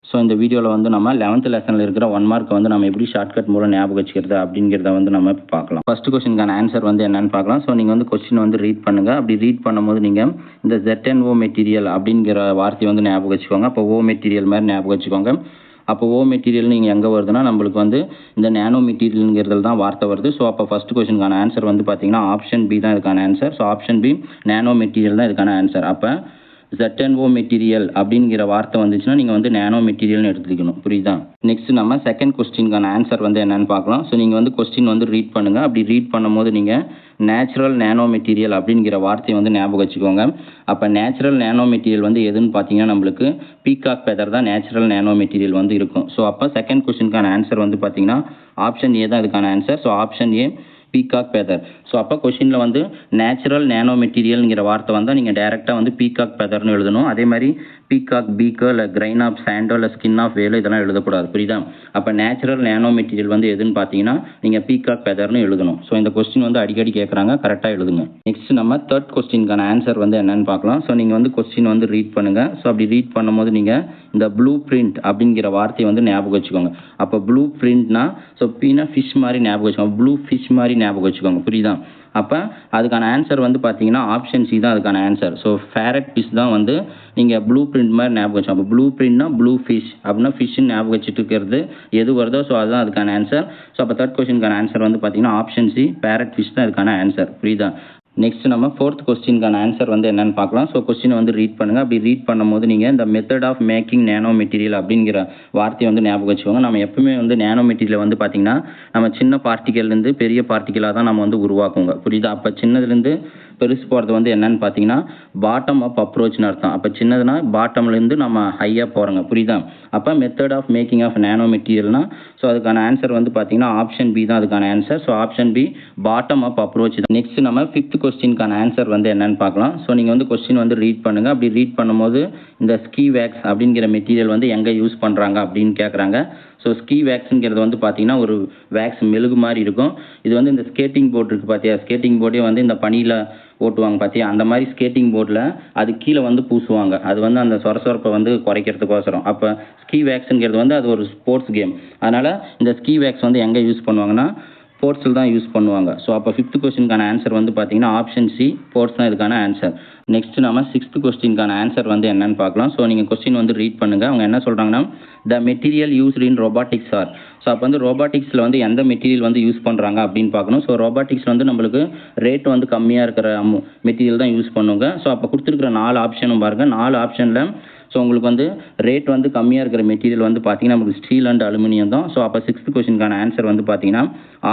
So இந்த வீடியோவில் வந்து நம்ம 11th லெசனில் இருக்கிற 1 மார்க் வந்து நம்ம எப்படி ஷார்ட்கட் மூலம் ஞாபகம் வச்சுக்கிறது அப்படிங்கிறத வந்து நம்ம பார்க்கலாம். ஃபர்ஸ்ட் கொஸ்டினுக்கான ஆன்சர் வந்து என்னன்னு பார்க்கலாம். ஸோ நீங்கள் வந்து கொஸ்டின் வந்து ரீட் பண்ணுங்கள். அப்படி ரீட் பண்ணும்போது நீங்கள் இந்த ZNO மெட்டீரியல் அப்படிங்கிற வார்த்தையை வந்து ஞாபகம் வச்சுக்கோங்க. அப்போ ஓ மெட்டீரியல் மாதிரி ஞாபகம் வச்சுக்கோங்க. அப்போ ஓ மெட்டீரியல் நீங்கள் எங்கே வருதுன்னா நம்மளுக்கு வந்து இந்த நேனோ மெட்டீரியலுங்கிறதுல தான் வார்த்தை வருது. ஸோ அப்போ ஃபஸ்ட் கொஸ்டினுக்கான ஆன்சர் வந்து பார்த்தீங்கன்னா ஆப்ஷன் பி தான் இதுக்கான answer. So option B nano material தான் இதுக்கான ஆன்சர். அப்போ ZNO மெட்டீரியல் அப்படிங்கிற வார்த்தை வந்துச்சுன்னா நீங்கள் வந்து நேனோ மெட்டீரியல்னு எடுத்துக்கணும். புரியுதா? நெக்ஸ்ட் நம்ம செகண்ட் கொஸ்டினுக்கான ஆன்சர் வந்து என்னன்னு பார்க்கலாம். ஸோ நீங்கள் வந்து கொஸ்டின் வந்து ரீட் பண்ணுங்கள். அப்படி ரீட் பண்ணும்போது நீங்கள் நேச்சுரல் நேனோ மெட்டீரியல் அப்படிங்கிற வார்த்தையை வந்து ஞாபகம் வச்சுக்கோங்க. அப்போ நேச்சுரல் நேனோ மெட்டீரியல் வந்து எதுன்னு பார்த்தீங்கன்னா நம்மளுக்கு பீகாக் ஃபெதர் தான் நேச்சுரல் நேனோ மெட்டீரியல் வந்து இருக்கும். ஸோ அப்போ செகண்ட் கொஸ்டினுக்கான ஆன்சர் வந்து பார்த்தீங்கன்னா ஆப்ஷன் ஏ தான் இதுக்கான answer. So option A peacock feather. So அப்போ கொஷினில் வந்து நேச்சுரல் நேனோ மெட்டீரியல்ங்கிற வார்த்தை வந்தால் நீங்கள் டேரெக்டாக வந்து பீகாக் ஃபெதர்னு எழுதணும். அதே மாதிரி பீகாக் பீக்கோ இல்லை கிரைன் ஆஃப் சாண்டோ இல்லை ஸ்கின் ஆஃப் வேலோ இதெல்லாம் எழுதக்கூடாது. புரியுதா? அப்போ நேச்சுரல் நேனோ மெட்டீரியல் வந்து எதுன்னு பார்த்தீங்கன்னா நீங்கள் பீகாக் ஃபெதர்னு எழுதணும். ஸோ இந்த கொஸ்டின் வந்து அடிக்கடி கேட்குறாங்க, கரெக்டாக எழுதுங்க. நெக்ஸ்ட் நம்ம தேர்ட் கொஸ்டினுக்கான ஆன்சர் வந்து என்னன்னு பார்க்கலாம். ஸோ நீங்கள் வந்து கொஸ்டின் வந்து ரீட் பண்ணுங்கள். ஸோ அப்படி ரீட் பண்ணும்போது நீங்கள் இந்த ப்ளூ பிரிண்ட் அப்படிங்கிற வார்த்தையை வந்து ஞாபகம் வச்சுக்கோங்க. அப்போ ப்ளூ பிரிண்ட்னா ஸோ பீனா ஃபிஷ் மாதிரி ஞாபகம் வச்சுக்கோங்க. ப்ளூ ஃபிஷ் மாதிரி ஞாபகம் வச்சுக்கோங்க. புரியுதா? அப்போ அதுக்கான ஆன்சர் வந்து பார்த்தீங்கன்னா ஆப்ஷன் சி தான் அதுக்கான ஆன்சர். ஸோ ஃபேரட் ஃபிஷ் தான் வந்து நீங்கள் ப்ளூ பிரிண்ட் மாதிரி ஞாபகம் வச்சோம். அப்போ ப்ளூ பிரிண்ட்னா ப்ளூ ஃபிஷ் அப்படின்னா ஃபிஷ்ஷுன்னு ஞாபகம் வச்சுட்டு இருக்கிறது எது வருதோ ஸோ அதுதான் அதுக்கான ஆன்சர். ஸோ அப்போ தேர்ட் கொஸ்டினுக்கான ஆன்சர் வந்து பார்த்தீங்கன்னா ஆப்ஷன் சி ஃபேரட் ஃபிஷ் தான் அதுக்கான ஆன்சர். புரியுதா? நெக்ஸ்ட் நம்ம ஃபோர்த் கொஸ்டினுக்கான ஆன்சர் வந்து என்னன்னு பார்க்கலாம். ஸோ கொஸ்டினை வந்து ரீட் பண்ணுங்கள். அப்படி ரீட் பண்ணும்போது நீங்கள் இந்த method of making nano material அப்படிங்கிற வார்த்தையை வந்து ஞாபகம் வச்சுக்கோங்க. நம்ம எப்பவுமே வந்து நேனோ மெட்டீரியல் வந்து பார்த்தீங்கன்னா நம்ம சின்ன பார்ட்டிகல்லேருந்து பெரிய பார்ட்டிகலாக தான் நம்ம வந்து உருவாக்குவோங்க. புரியுதா? அப்போ சின்னதுலேருந்து பெருசு போகிறது வந்து என்னன்னு பார்த்தீங்கன்னா பாட்டம் அப் அப்ரோச்னு அர்த்தம். அப்போ சின்னதுனா பாட்டம்லேருந்து நம்ம ஹையாக போகிறோங்க. புரியுதா? அப்போ method of making of nano மெட்டீரியல்னா ஸோ அதுக்கான ஆன்சர் வந்து பார்த்தீங்கன்னா ஆப்ஷன் பி தான் அதுக்கான answer. So option B bottom up approach தான். நெக்ஸ்ட் நம்ம ஃபிஃப்த் கொஸ்டினுக்கான ஆன்சர் வந்து என்னன்னு பார்க்கலாம். ஸோ நீங்கள் வந்து கொஸ்டின் வந்து ரீட் பண்ணுங்கள். அப்படி ரீட் பண்ணும்போது இந்த ஸ்கீ வேக்ஸ் அப்படிங்கிற மெட்டீரியல் வந்து எங்கே யூஸ் பண்ணுறாங்க அப்படின்னு கேட்குறாங்க. ஸோ ஸ்கீ வேக்ஸுங்கிறது வந்து பார்த்தீங்கன்னா ஒரு வேக்ஸ் மெழுகு மாதிரி இருக்கும். இது வந்து இந்த ஸ்கேட்டிங் போர்டு இருக்குது பார்த்தியா, ஸ்கேட்டிங் போர்டே வந்து இந்த பனியில் ஓட்டுவாங்க பார்த்தியா, அந்த மாதிரி ஸ்கேட்டிங் போர்டில் அது கீழே வந்து பூசுவாங்க. அது வந்து அந்த சொரசொரப்பை வந்து குறைக்கிறதுக்கோசரம். அப்போ ஸ்கீ வேக்ஸுங்கிறது வந்து அது ஒரு ஸ்போர்ட்ஸ் கேம். அதனால் இந்த ஸ்கீ வேக்ஸ் வந்து எங்கே யூஸ் பண்ணுவாங்கன்னா ஸ்போர்ட்ஸில் தான் யூஸ் பண்ணுவாங்க. ஸோ அப்போ ஃபிஃப்த் கொஸ்டினுக்கான ஆன்சர் வந்து பார்த்தீங்கன்னா ஆப்ஷன் சி ஸ்போர்ட்ஸ் தான் இதுக்கான ஆன்சர். நெக்ஸ்ட் நம்ம சிக்ஸ்த் கொஸ்டினுக்கான ஆன்சர் வந்து என்னன்னு பார்க்கலாம். ஸோ நீங்கள் கொஸ்டின் வந்து ரீட் பண்ணுங்கள். அவங்க என்ன சொல்கிறாங்கன்னா the material used in robotics are. So அப்போ வந்து ரோபாட்டிக்ஸில் வந்து எந்த மெட்டீரியல் வந்து யூஸ் பண்ணுறாங்க அப்படின்னு பார்க்கணும். ஸோ ரோபாட்டிக்ஸ் வந்து நம்மளுக்கு ரேட் வந்து கம்மியாக இருக்கிற மெட்டீரியல் தான் யூஸ் பண்ணுவாங்க. ஸோ அப்போ கொடுத்துருக்குற 4 ஆப்ஷனும் பாருங்கள். 4 ஆப்ஷனில் ஸோ உங்களுக்கு வந்து ரேட் வந்து கம்மியாக இருக்கிற மெட்டீரியல் வந்து பார்த்தீங்கன்னா நமக்கு ஸ்டீல் அண்ட் அலுமினியம் தான். ஸோ அப்போ சிக்ஸ்த் கொஸ்டினுக்கான ஆன்சர் வந்து பார்த்தீங்கன்னா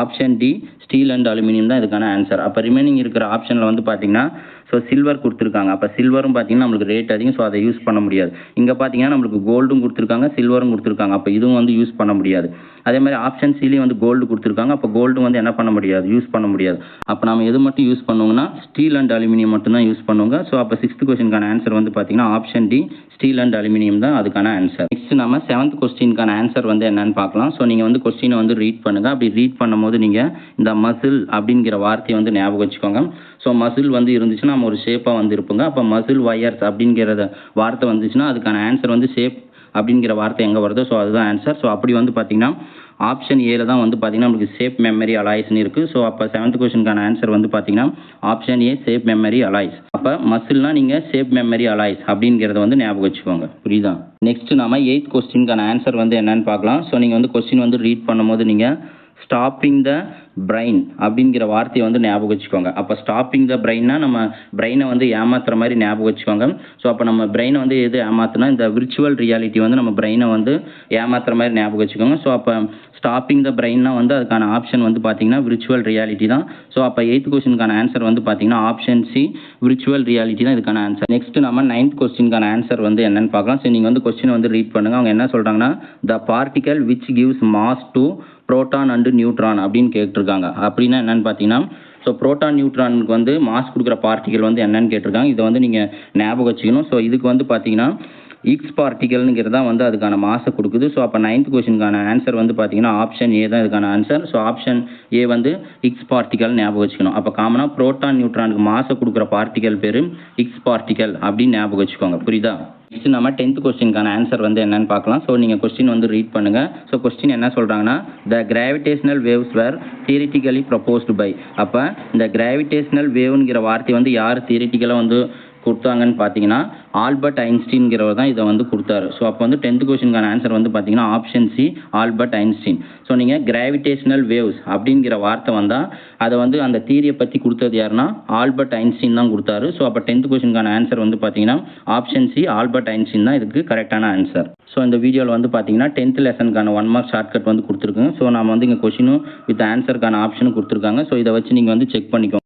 option D steel and aluminium தான் இதுக்கான ஆன்சர். அப்போ ரிமைனிங் இருக்கிற ஆப்ஷனில் வந்து பார்த்தீங்கன்னா ஸோ சில்வர் கொடுத்துருக்காங்க. அப்போ சில்வரும் பார்த்தீங்கன்னா நம்மளுக்கு ரேட் அதிகம். ஸோ அதை யூஸ் பண்ண முடியாது. இங்கே பார்த்தீங்கன்னா நம்மளுக்கு கோல்டும் கொடுத்துருக்காங்க, சில்வரும் கொடுத்துருக்காங்க. அப்போ இதுவும் வந்து யூஸ் பண்ண முடியாது. அதே மாதிரி ஆப்ஷன் சிலையும் வந்து கோல்டு கொடுத்துருக்காங்க. அப்போ கோல்டும் வந்து என்ன பண்ண முடியாது, யூஸ் பண்ண முடியாது. அப்போ நம்ம எது மட்டும் யூஸ் பண்ணுவோங்கன்னா ஸ்டீல் அண்ட் அலுமினியம் மட்டும் தான் யூஸ் பண்ணுவோங்க. ஸோ அப்போ சிக்ஸ்த் கொஸ்டினுக்கான ஆன்சர் வந்து பார்த்தீங்கன்னா option D steel and aluminium தான் அதுக்கான ஆன்சர். நெக்ஸ்ட் நம்ம செவன்த் கொஸ்டினுக்கான ஆன்சர் வந்து என்னன்னு பார்க்கலாம். ஸோ நீங்கள் வந்து கொஸ்டினை வந்து ரீட் பண்ணுங்கள். அப்படி ரீட் பண்ணும்போது நீங்கள் இந்த மசில் அப்படிங்கிற வார்த்தையை வந்து ஞாபகம் வச்சுக்கோங்க. ஸோ மசில் வந்து இருந்துச்சுன்னா நம்ம ஒரு ஷேப்பாக வந்து இருப்போங்க. அப்போ மசில் வயர்ஸ் அப்படிங்கிறத வார்த்தை வந்துச்சுன்னா அதுக்கான ஆன்சர் வந்து ஷேப் அப்படிங்கிற வார்த்தை எங்கே வருதோ ஸோ அதுதான் ஆன்சர். ஸோ அப்படி வந்து பார்த்தீங்கன்னா ஆப்ஷன் ஏல தான் வந்து பார்த்தீங்கன்னா நம்மளுக்கு ஷேப் மெமரி அலாய்ஸ்னு இருக்குது. ஸோ அப்போ செவன்த் கொஸ்டினுக்கான ஆன்சர் வந்து பார்த்தீங்கன்னா option A shape memory alloys. அப்போ மசில்னா நீங்கள் ஷேப் மெமரி அலாய்ஸ் அப்படிங்கிறத வந்து ஞாபகம் வச்சுக்கோங்க. புரியுதா? நெக்ஸ்ட் நம்ம எய்த் கொஸ்டினுக்கான ஆன்சர் வந்து என்னன்னு பார்க்கலாம். ஸோ நீங்கள் வந்து கொஸ்டின் வந்து ரீட் பண்ணும்போது நீங்கள் ஸ்டாப்பிங் த பிரைன் அப்படிங்கிற வார்த்தையை வந்து ஞாபகம் வச்சுக்கோங்க. அப்போ ஸ்டாப்பிங் த பிரைன்னா நம்ம பிரெயினை வந்து ஏமாத்துற மாதிரி ஞாபகம் வச்சுக்கோங்க. ஸோ அப்போ நம்ம பிரெயினை வந்து எது ஏமாத்துனா இந்த விர்ச்சுவல் ரியாலிட்டி வந்து நம்ம பிரெயினை வந்து ஏமாத்துற மாதிரி ஞாபகம் வச்சுக்கோங்க. ஸோ அப்போ ஸ்டாப்பிங் த பிரைன்னா வந்து அதுக்கான ஆப்ஷன் வந்து பார்த்தீங்கன்னா விர்ச்சுவல் ரியாலிட்டி தான். ஸோ அப்போ எய்த் கொஸ்டினுக்கான ஆன்சர் வந்து பார்த்தீங்கன்னா ஆப்ஷன் சி விர்ச்சுவல் ரியாலிட்டி தான் இதுக்கான ஆன்சர். நெக்ஸ்ட் நம்ம நைன்த் கொஸ்டினுக்கான ஆன்சர் வந்து என்னன்னு பார்க்கலாம். ஸோ நீங்கள் வந்து கொஸ்டின் வந்து ரீட் பண்ணுங்கள். அவங்க என்ன சொல்கிறாங்கன்னா த particle which gives mass to proton and neutron அப்படின்னு கேட்டிருக்காங்க. அப்படின்னா என்னன்னு பார்த்தீங்கன்னா ஸோ புரோட்டான் நியூட்ரானுக்கு வந்து மாஸ் கொடுக்குற பார்ட்டிகல் வந்து என்னன்னு கேட்டிருக்காங்க. இதை வந்து நீங்கள் ஞாபகம் வச்சுக்கணும். ஸோ இதுக்கு வந்து பார்த்தீங்கன்னா எக்ஸ் பார்ட்டிகல்னுங்கிறது தான் வந்து அதுக்கான மாசை கொடுக்குது. ஸோ அப்போ நைன்த் கொஸ்டினுக்கான ஆன்சர் வந்து பார்த்தீங்கன்னா ஆப்ஷன் ஏ தான் இதுக்கான ஆன்சர். ஸோ ஆப்ஷன் ஏ வந்து எக்ஸ் பார்ட்டிகல் ஞாபகம் வச்சுக்கணும். அப்போ காமனாக புரோட்டான் நியூட்ரானுக்கு மாசை கொடுக்குற பார்ட்டிகல் பேர் எக்ஸ் பார்ட்டிகல் அப்படின்னு ஞாபகம் வச்சுக்கோங்க. புரியுதா? நெக்ஸ்ட் நம்ம 10th கொஸ்டினுக்கான ஆன்சர் வந்து என்னன்னு பார்க்கலாம். ஸோ நீங்கள் கொஸ்டின் வந்து ரீட் பண்ணுங்கள். ஸோ கொஸ்டின் என்ன சொல்கிறாங்கன்னா, the gravitational waves were theoretically proposed by. அப்போ இந்த கிராவிடேஷனல் வேவ்ங்கிற வார்த்தை வந்து யார் தியரிட்டிக்கலாக வந்து கொடுத்தாங்கன்னு பார்த்தீங்கன்னா ஆல்பர்ட் ஐன்ஸ்டீன்கிறவர் தான் இதை வந்து கொடுத்தாரு. ஸோ அப்போ வந்து 10th கொஸ்டினுக்கான ஆன்சர் வந்து பார்த்தீங்கன்னா option C, Albert Einstein. So நீங்கள் கிராவிடேஷனல் வேவ்ஸ் அப்படிங்கிற வார்த்தை வந்தால் அதை வந்து அந்த தியரியை பற்றி கொடுத்தது யாருன்னா ஆல்பர்ட் ஐன்ஸ்டீன் தான் கொடுத்தாரு. ஸோ அப்போ 10th கொஸ்டினுக்கான ஆன்சர் வந்து பார்த்தீங்கன்னா ஆப்ஷன் சி, ஆல்பர்ட் ஐன்ஸ்டீன் தான் இதுக்கு கரெக்டான ஆன்சர். ஸோ இந்த வீடியோவில் வந்து பார்த்தீங்கன்னா 10th லெசனுக்கான 1 மார்க் ஷார்ட்கட் வந்து கொடுத்துருக்குங்க. ஸோ நம்ம வந்து இங்கே கொஸ்டினும் வித் ஆன்சருக்கான ஆப்ஷனும் கொடுத்துருக்காங்க. ஸோ இதை வச்சு நீங்கள் வந்து செக் பண்ணிக்கோங்க.